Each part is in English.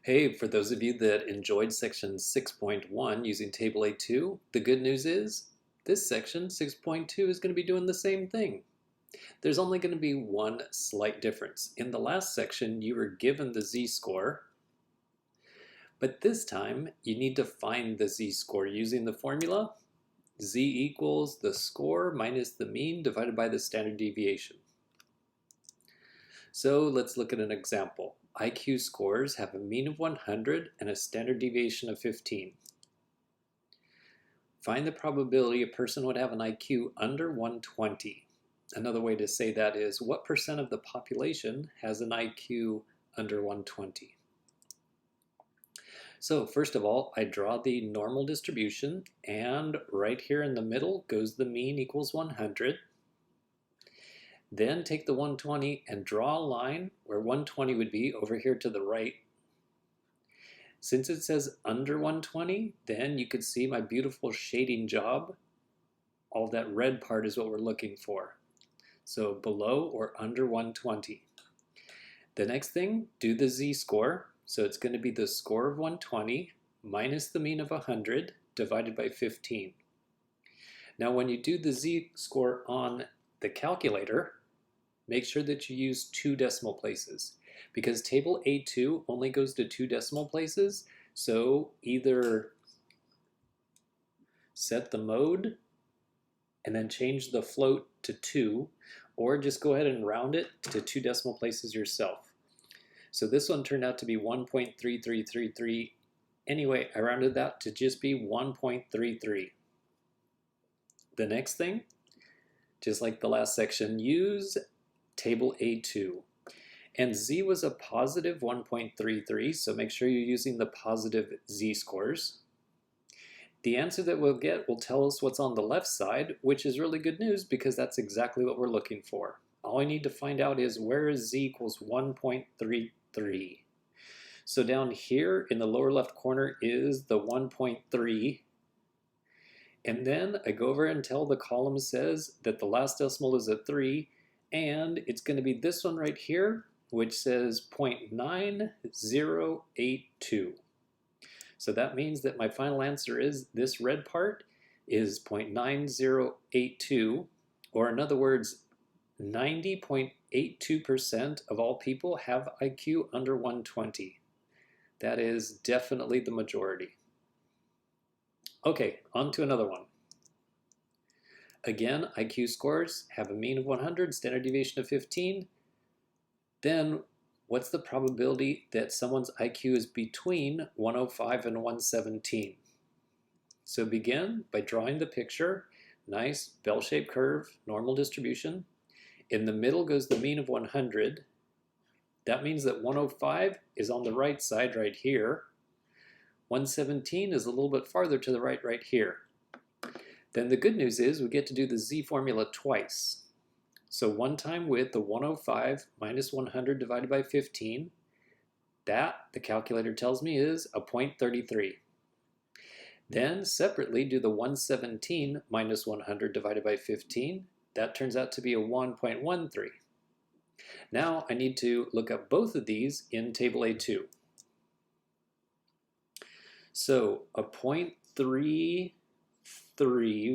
Hey, for those of you that enjoyed section 6.1 using table A2, the good news is this section 6.2 is going to be doing the same thing. There's only going to be one slight difference. In the last section, you were given the z-score, but this time you need to find the z-score using the formula z equals the score minus the mean divided by the standard deviation. So let's look at an example. IQ scores have a mean of 100 and a standard deviation of 15. Find the probability a person would have an IQ under 120. Another way to say that is, what percent of the population has an IQ under 120? So first of all, I draw the normal distribution, and right here in the middle goes the mean equals 100. Then take the 120 and draw a line where 120 would be over here to the right. Since it says under 120, then you could see my beautiful shading job. All that red part is what we're looking for. So below or under 120. The next thing, do the z-score. So it's going to be the score of 120 minus the mean of 100 divided by 15. Now when you do the z-score on the calculator, make sure that you use 2 decimal places, because table A2 only goes to 2 decimal places, so either set the mode and then change the float to 2, or just go ahead and round it to 2 decimal places yourself. So this one turned out to be 1.3333. Anyway, I rounded that to just be 1.33. The next thing, just like the last section, use table A2. And z was a positive 1.33, so make sure you're using the positive z-scores. The answer that we'll get will tell us what's on the left side, which is really good news because that's exactly what we're looking for. All I need to find out is where is z equals 1.33. So down here in the lower left corner is the 1.3. And then I go over and tell the column says that the last decimal is a 3, and it's going to be this one right here, which says 0.9082. So that means that my final answer is this red part is 0.9082, or in other words, 90.82% of all people have IQ under 120. That is definitely the majority. Okay, on to another one. Again, IQ scores have a mean of 100, standard deviation of 15. Then what's the probability that someone's IQ is between 105 and 117? So begin by drawing the picture. Nice bell-shaped curve, normal distribution. In the middle goes the mean of 100. That means that 105 is on the right side right here. 117 is a little bit farther to the right here. Then the good news is we get to do the z formula twice. So one time with the 105 minus 100 divided by 15. That, the calculator tells me, is a 0.33. Then separately do the 117 minus 100 divided by 15. That turns out to be a 1.13. Now I need to look up both of these in table A2. So a 0.33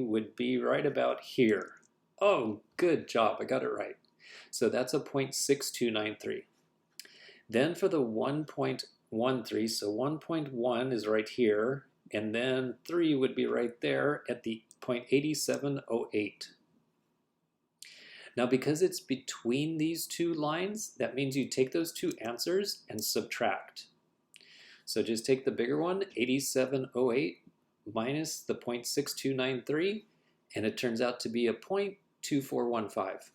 would be right about here. Oh, good job, I got it right. So that's a 0.6293. Then for the 1.13, so 1.1 is right here, and then 3 would be right there at the 0.8708. Now because it's between these two lines, that means you take those two answers and subtract. So just take the bigger one, 8708, minus the 0.6293, and it turns out to be a 0.2415.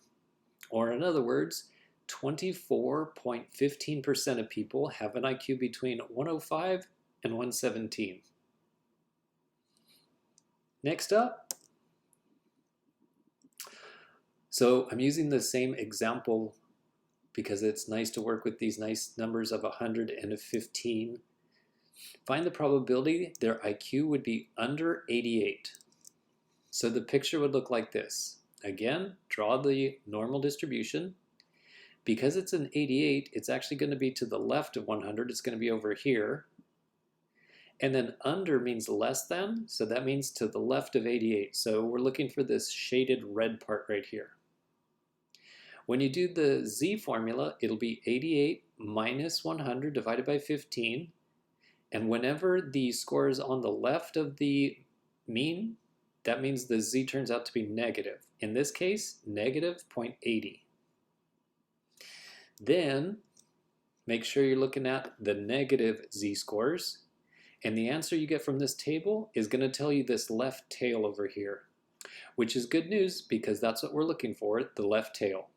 Or in other words, 24.15% of people have an IQ between 105 and 117. Next up, so I'm using the same example because it's nice to work with these nice numbers of 100 and a 15. Find the probability their IQ would be under 88. So the picture would look like this. Again, draw the normal distribution. Because it's an 88, it's actually going to be to the left of 100. It's going to be over here. And then under means less than, so that means to the left of 88. So we're looking for this shaded red part right here. When you do the z formula, it'll be 88 minus 100 divided by 15. And whenever the score is on the left of the mean, that means the z turns out to be negative. In this case, negative 0.80. Then make sure you're looking at the negative z-scores. And the answer you get from this table is going to tell you this left tail over here, which is good news because that's what we're looking for, the left tail.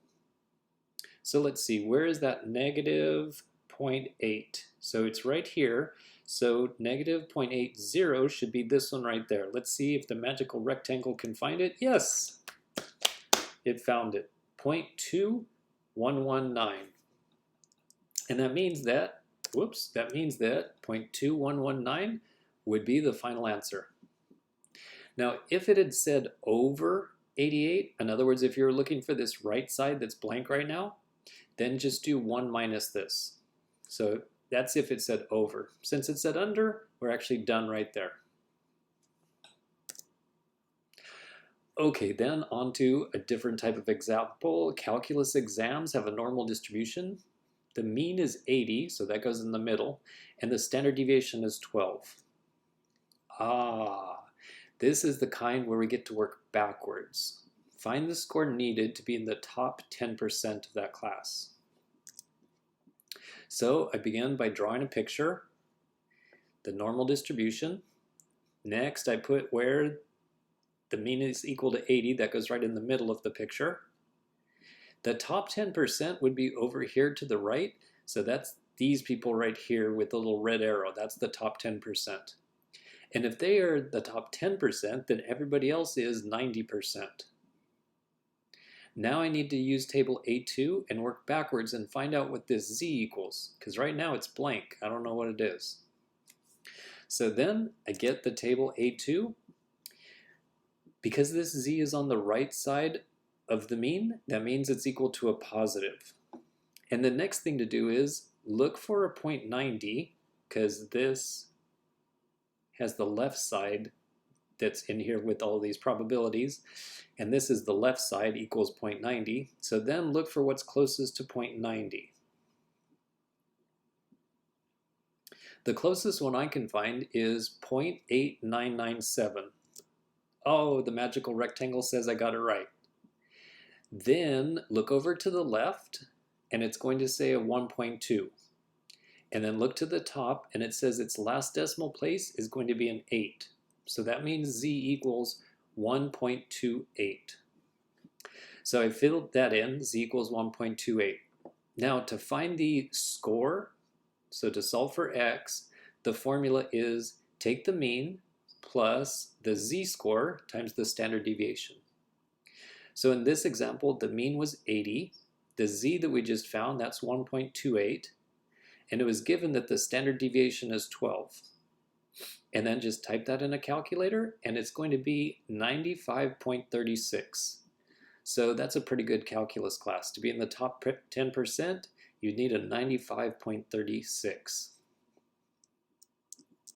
So let's see, where is that negative 0.8? So it's right here. So negative 0.80 should be this one right there. Let's see if the magical rectangle can find it. Yes, it found it, 0.2119. And that means that, that means that 0.2119 would be the final answer. Now, if it had said over 88, in other words, if you're looking for this right side that's blank right now, then just do 1 minus this. So that's if it said over. Since it said under, we're actually done right there. Okay, then on to a different type of example. Calculus exams have a normal distribution. The mean is 80, so that goes in the middle, and the standard deviation is 12. This is the kind where we get to work backwards. Find the score needed to be in the top 10% of that class. So I began by drawing a picture, the normal distribution. Next, I put where the mean is equal to 80, that goes right in the middle of the picture. The top 10% would be over here to the right, so that's these people right here with the little red arrow. That's the top 10%. And if they are the top 10%, then everybody else is 90%. Now I need to use table A2 and work backwards and find out what this z equals, because right now it's blank. I don't know what it is. So then I get the table A2. Because this z is on the right side of the mean, that means it's equal to a positive. And the next thing to do is look for a 0.90, because this has the left side that's in here with all these probabilities, and this is the left side equals 0.90. So then look for what's closest to 0.90. The closest one I can find is 0.8997. Oh, the magical rectangle says I got it right. Then look over to the left, and it's going to say a 1.2. And then look to the top, and it says its last decimal place is going to be an 8. So that means z equals 1.28. So I filled that in, z equals 1.28. Now to find the score, so to solve for x, the formula is take the mean plus the z-score times the standard deviation. So in this example, the mean was 80. The z that we just found, that's 1.28. And it was given that the standard deviation is 12. And then just type that in a calculator, and it's going to be 95.36. So that's a pretty good calculus class. To be in the top 10%, you'd need a 95.36.